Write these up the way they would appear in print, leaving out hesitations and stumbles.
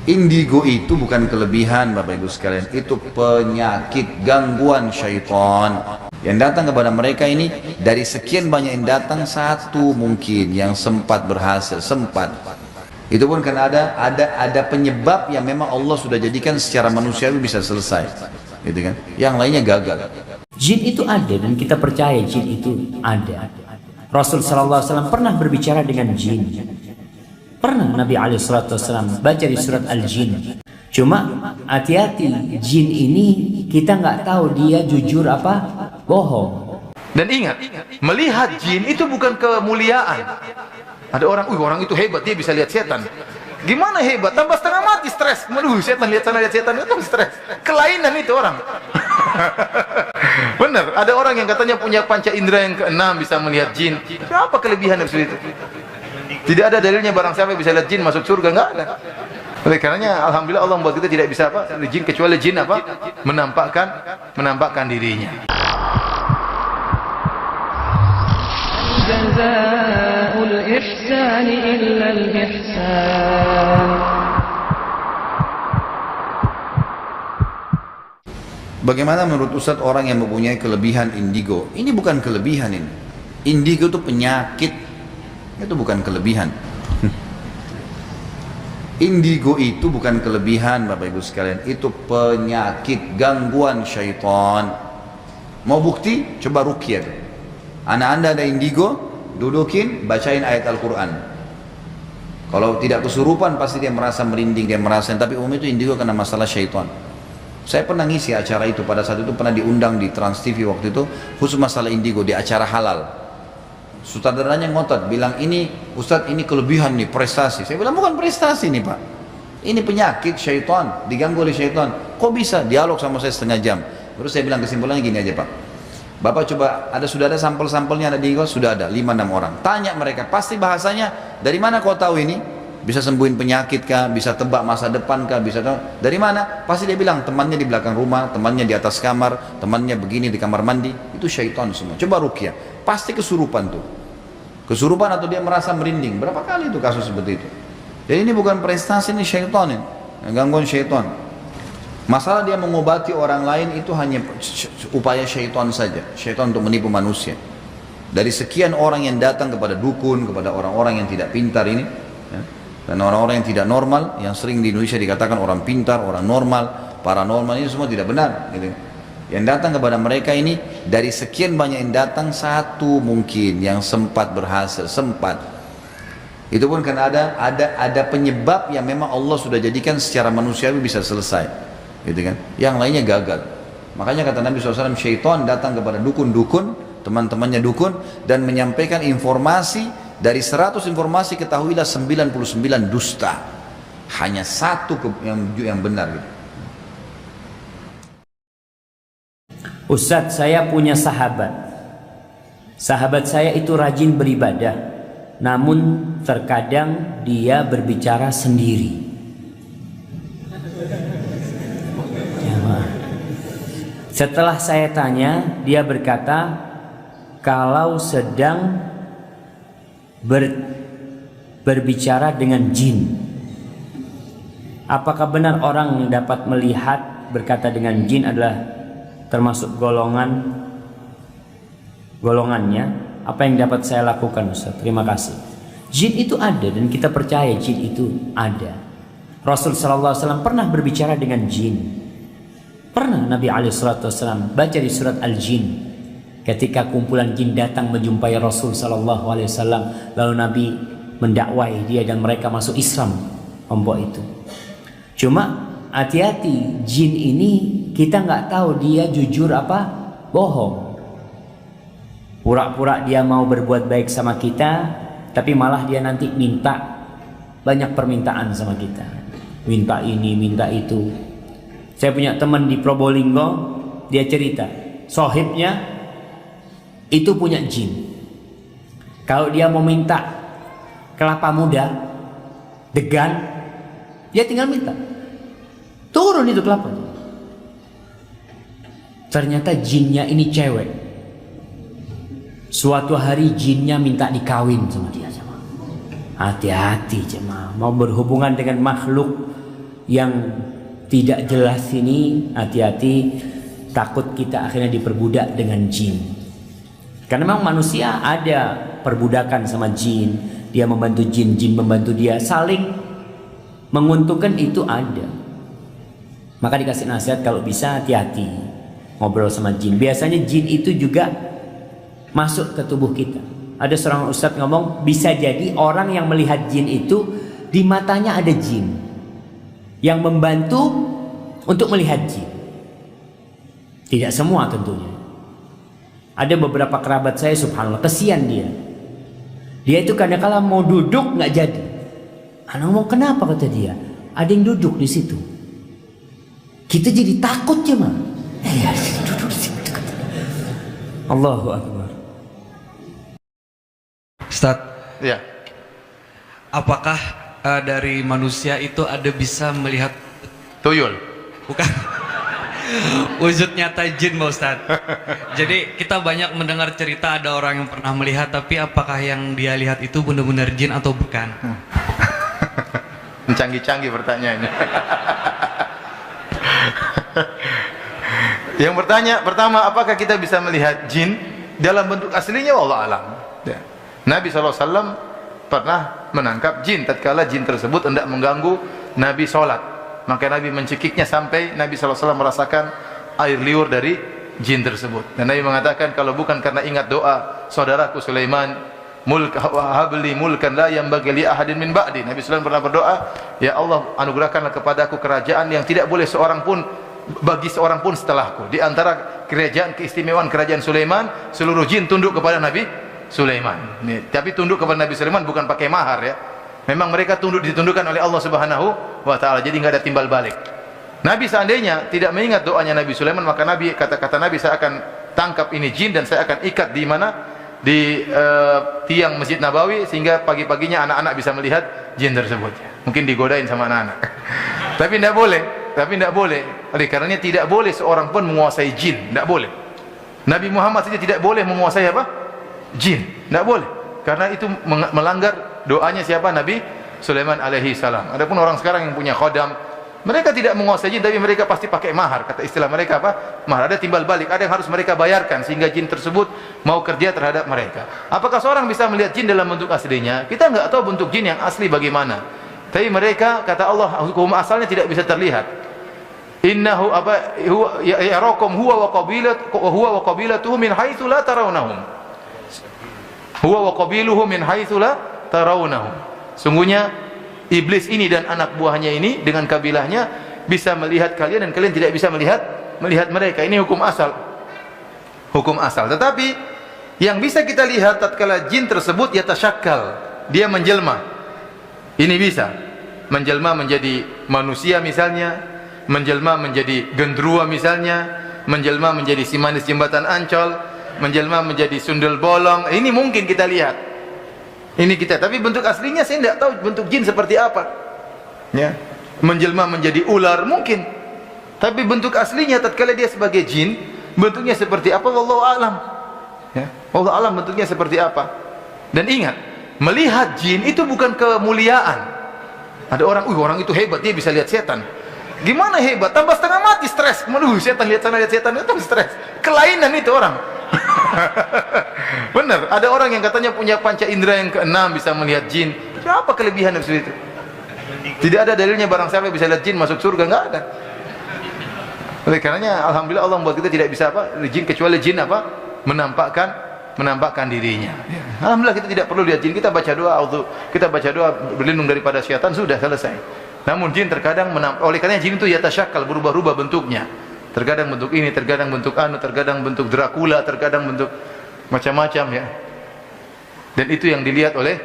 Indigo itu bukan kelebihan Bapak Ibu sekalian, itu penyakit, gangguan syaitan yang datang kepada mereka ini. Dari sekian banyak yang datang, satu mungkin yang sempat berhasil, sempat. Itu pun karena ada penyebab yang memang Allah sudah jadikan secara manusiawi bisa selesai, gitu kan. Yang lainnya gagal. Jin itu ada dan kita percaya jin itu ada. Rasul sallallahu alaihi wasallam pernah berbicara dengan jin. Pernah Nabi alaihi wasallam baca di surat Al-Jin. Cuma hati-hati, jin ini kita nggak tahu dia jujur apa bohong. Dan ingat, melihat jin itu bukan kemuliaan. Ada orang itu hebat, dia bisa lihat setan. Gimana hebat? Tambah setengah mati, stres. Aduh, setan lihat sana, lihat setan, itu stres. Kelainan itu orang. Benar, ada orang yang katanya punya panca indera yang keenam, bisa melihat jin. Apa kelebihan dari itu? Tidak ada dalilnya barang siapa bisa lihat jin masuk surga, enggak ada. Oleh karenanya alhamdulillah Allah membuat kita tidak bisa apa? Jin, kecuali jin apa? Menampakkan dirinya. Jazaa'ul ihsani illal ihsan. Bagaimana menurut Ustadz orang yang mempunyai kelebihan indigo? Ini bukan kelebihan ini. Indigo itu penyakit. Itu bukan kelebihan. Indigo itu bukan kelebihan Bapak Ibu sekalian, itu penyakit, gangguan syaitan. Mau bukti? Coba ruqyah. Anak anda ada indigo, dudukin, bacain ayat Al-Quran. Kalau tidak kesurupan pasti dia merasa merinding, dia merasa, tapi umum itu indigo karena masalah syaitan. Saya pernah ngisi acara itu, pada saat itu pernah diundang di Trans TV waktu itu, khusus masalah indigo di acara halal. Sutradaranya ngotot, bilang ini Ustadz ini kelebihan nih, prestasi. Saya bilang bukan prestasi nih Pak, ini penyakit syaitan, diganggu oleh syaitan. Kok bisa? Dialog sama saya setengah jam. Terus saya bilang kesimpulannya gini aja Pak, Bapak coba, sudah ada sampel-sampelnya, ada di Google, sudah ada 5-6 orang. Tanya mereka, pasti bahasanya, dari mana kau tahu ini? Bisa sembuhin penyakit kah? Bisa tebak masa depan kah? Bisa tahu? Dari mana? Pasti dia bilang, temannya di belakang rumah, temannya di atas kamar, temannya begini di kamar mandi. Itu syaitan semua. Coba ruqyah, pasti kesurupan tuh. Kesurupan atau dia merasa merinding. Berapa kali itu kasus seperti itu? Jadi ini bukan prestasi, ini syaitan ini. Gangguan syaitan. Masalah dia mengobati orang lain itu hanya upaya syaitan saja. Syaitan untuk menipu manusia. Dari sekian orang yang datang kepada dukun, kepada orang-orang yang tidak pintar ini, ya, dan orang-orang yang tidak normal, yang sering di Indonesia dikatakan orang pintar, orang normal, paranormal, ini semua tidak benar. Gitu. Yang datang kepada mereka ini, dari sekian banyak yang datang, satu mungkin yang sempat berhasil, sempat. Itu pun karena ada penyebab yang memang Allah sudah jadikan secara manusiawi bisa selesai, gitu kan. Yang lainnya gagal. Makanya kata Nabi SAW, syaitan datang kepada dukun-dukun, teman-temannya dukun, dan menyampaikan informasi. Dari 100 informasi ketahuilah 99 dusta, hanya satu yang benar gitu. Ustadz, saya punya sahabat. Sahabat saya itu rajin beribadah, namun terkadang dia berbicara sendiri. Setelah saya tanya, dia berkata kalau sedang berbicara dengan jin. Apakah benar orang yang dapat melihat berkata dengan jin adalah termasuk golongannya? Apa yang dapat saya lakukan Ustaz? Terima kasih. Jin itu ada dan kita percaya jin itu ada. Rasul sallallahu alaihi wasallam pernah berbicara dengan jin. Pernah Nabi alaihi wasallam baca di surat Al-Jin, ketika kumpulan jin datang menjumpai Rasul sallallahu alaihi wasallam, lalu Nabi mendakwai dia dan mereka masuk Islam, kelompok itu. Cuma hati-hati, jin ini kita nggak tahu dia jujur apa bohong. Pura-pura dia mau berbuat baik sama kita, tapi malah dia nanti minta banyak permintaan sama kita. Minta ini, minta itu. Saya punya teman di Probolinggo, dia cerita, sohibnya itu punya jin. Kalau dia mau minta kelapa muda, degan, dia tinggal minta. Turun itu kelapa. Ternyata jinnya ini cewek. Suatu hari jinnya minta dikawin sama dia. Hati-hati jemaah, mau berhubungan dengan makhluk yang tidak jelas ini, hati-hati, takut kita akhirnya diperbudak dengan jin. Karena memang manusia ada perbudakan sama jin, dia membantu jin, jin membantu dia, saling menguntungkan, itu ada. Maka dikasih nasihat kalau bisa hati-hati ngobrol sama jin. Biasanya jin itu juga masuk ke tubuh kita. Ada seorang ustadz ngomong, bisa jadi orang yang melihat jin itu di matanya ada jin yang membantu untuk melihat jin. Tidak semua tentunya. Ada beberapa kerabat saya, subhanallah, kesian dia. Dia itu kadang-kala mau duduk nggak jadi. Anak ngomong, kenapa? Kata dia, ada yang duduk di situ. Kita jadi takut ya, mah. Ya, duduk di situ. Allahu Akbar. Ustaz, Ya. apakah dari manusia itu ada bisa melihat Tuyul. bukan wujud nyata jin, Pak Ustaz? Jadi kita banyak mendengar cerita ada orang yang pernah melihat, tapi apakah yang dia lihat itu benar-benar jin atau bukan? Canggih-canggih pertanyaannya. Yang pertama, apakah kita bisa melihat jin dalam bentuk aslinya? Wallahu alam. Ya. Nabi SAW pernah menangkap jin tatkala jin tersebut hendak mengganggu Nabi sholat. Maka Nabi mencekiknya sampai Nabi SAW merasakan air liur dari jin tersebut. Dan Nabi mengatakan, kalau bukan karena ingat doa saudaraku Sulaiman, habli mulkan la yanbaghi li ahadin min ba'di. Nabi SAW pernah berdoa, ya Allah, anugerahkanlah kepadaku kerajaan yang tidak boleh seorang pun bagi seorang pun setelahku. Di antara kerajaan keistimewaan kerajaan Sulaiman, seluruh jin tunduk kepada Nabi Sulaiman. Tapi tunduk kepada Nabi Sulaiman bukan pakai mahar ya. Memang mereka ditundukkan oleh Allah Subhanahu wa taala. Jadi enggak ada timbal balik. Nabi seandainya tidak mengingat doanya Nabi Sulaiman, maka Nabi kata Nabi, saya akan tangkap ini jin dan saya akan ikat di mana? Di tiang Masjid Nabawi, sehingga pagi-paginya anak-anak bisa melihat jin tersebut. Mungkin digodain sama anak-anak. Tapi tidak boleh. Oleh karenanya tidak boleh seorang pun menguasai jin, tidak boleh. Nabi Muhammad saja tidak boleh menguasai apa? Jin, tidak boleh. Karena itu melanggar doanya siapa? Nabi Sulaiman alaihi salam. Adapun orang sekarang yang punya khodam, mereka tidak menguasai jin, tapi mereka pasti pakai mahar. Kata istilah mereka apa? Mahar. Ada timbal balik, ada yang harus mereka bayarkan sehingga jin tersebut mau kerja terhadap mereka. Apakah seorang bisa melihat jin dalam bentuk aslinya? Kita enggak tahu bentuk jin yang asli bagaimana. Tapi mereka, kata Allah, hukum asalnya tidak bisa terlihat. Innahu yarakum huwa wa qabilatuhu min haitsu la tarawnahum. Huwa wa qabiluhu min haitsu la tarawnahum. Sungguhnya iblis ini dan anak buahnya ini dengan kabilahnya bisa melihat kalian dan kalian tidak bisa melihat mereka. Ini hukum asal. Hukum asal. Tetapi yang bisa kita lihat tatkala jin tersebut yatasyakkal, dia menjelma. Ini bisa menjelma menjadi manusia misalnya, menjelma menjadi gendruwo misalnya, menjelma menjadi si manis jembatan Ancol, menjelma menjadi sundel bolong. Ini mungkin kita lihat. Ini kita, tapi bentuk aslinya saya tidak tahu bentuk jin seperti apa. Ya. Menjelma menjadi ular mungkin. Tapi bentuk aslinya tatkala dia sebagai jin, bentuknya seperti apa? Wallahu alam. Ya. Wallahu alam bentuknya seperti apa. Dan ingat, melihat jin itu bukan kemuliaan. Ada orang itu hebat, dia bisa lihat setan. Gimana hebat? Tambah setengah mati, stres. Setan lihat sana, lihat setan, itu stres. Kelainan itu orang. Benar, ada orang yang katanya punya panca indera yang keenam, bisa melihat jin. Apa kelebihan dari itu? Tidak ada dalilnya barang siapa bisa lihat jin masuk surga, enggak ada. Oleh karenanya alhamdulillah Allah membuat kita tidak bisa apa? Jin, kecuali jin apa? Menampakkan dirinya. Alhamdulillah kita tidak perlu lihat jin, kita baca doa berlindung daripada syaitan, sudah selesai. Namun jin terkadang oleh karenanya jin itu yatasyakkal, berubah-ubah bentuknya. Terkadang bentuk ini, terkadang bentuk terkadang bentuk Dracula, terkadang bentuk macam-macam ya. Dan itu yang dilihat oleh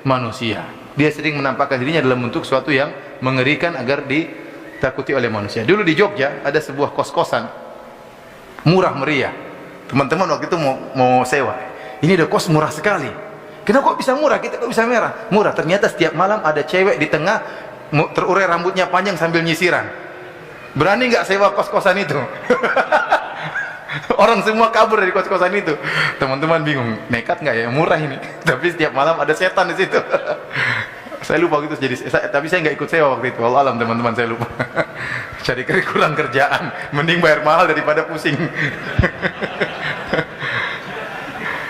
manusia. Dia sering menampakkan dirinya dalam bentuk suatu yang mengerikan agar ditakuti oleh manusia. Dulu di Jogja ada sebuah kos-kosan murah meriah. Teman-teman waktu itu mau sewa. Ini ada kos murah sekali. Kenapa kok bisa murah? Kita kok bisa murah? Ternyata setiap malam ada cewek di tengah terurai rambutnya panjang sambil nyisiran. Berani nggak sewa kos-kosan itu? Orang semua kabur dari kos-kosan itu. Teman-teman bingung, nekat nggak ya? Murah ini. Tapi setiap malam ada setan di situ. Saya lupa gitu tapi saya nggak ikut sewa waktu itu. Allah alam teman-teman, saya lupa. Cari kurang kerjaan, mending bayar mahal daripada pusing.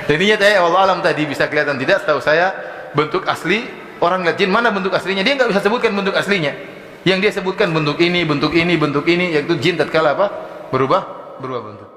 Jadinya saya Allah alam tadi bisa kelihatan tidak, setahu saya bentuk asli orang lihat jin, mana bentuk aslinya dia nggak bisa sebutkan bentuk aslinya. Yang dia sebutkan bentuk ini, yaitu jin tatkala apa? Berubah bentuk.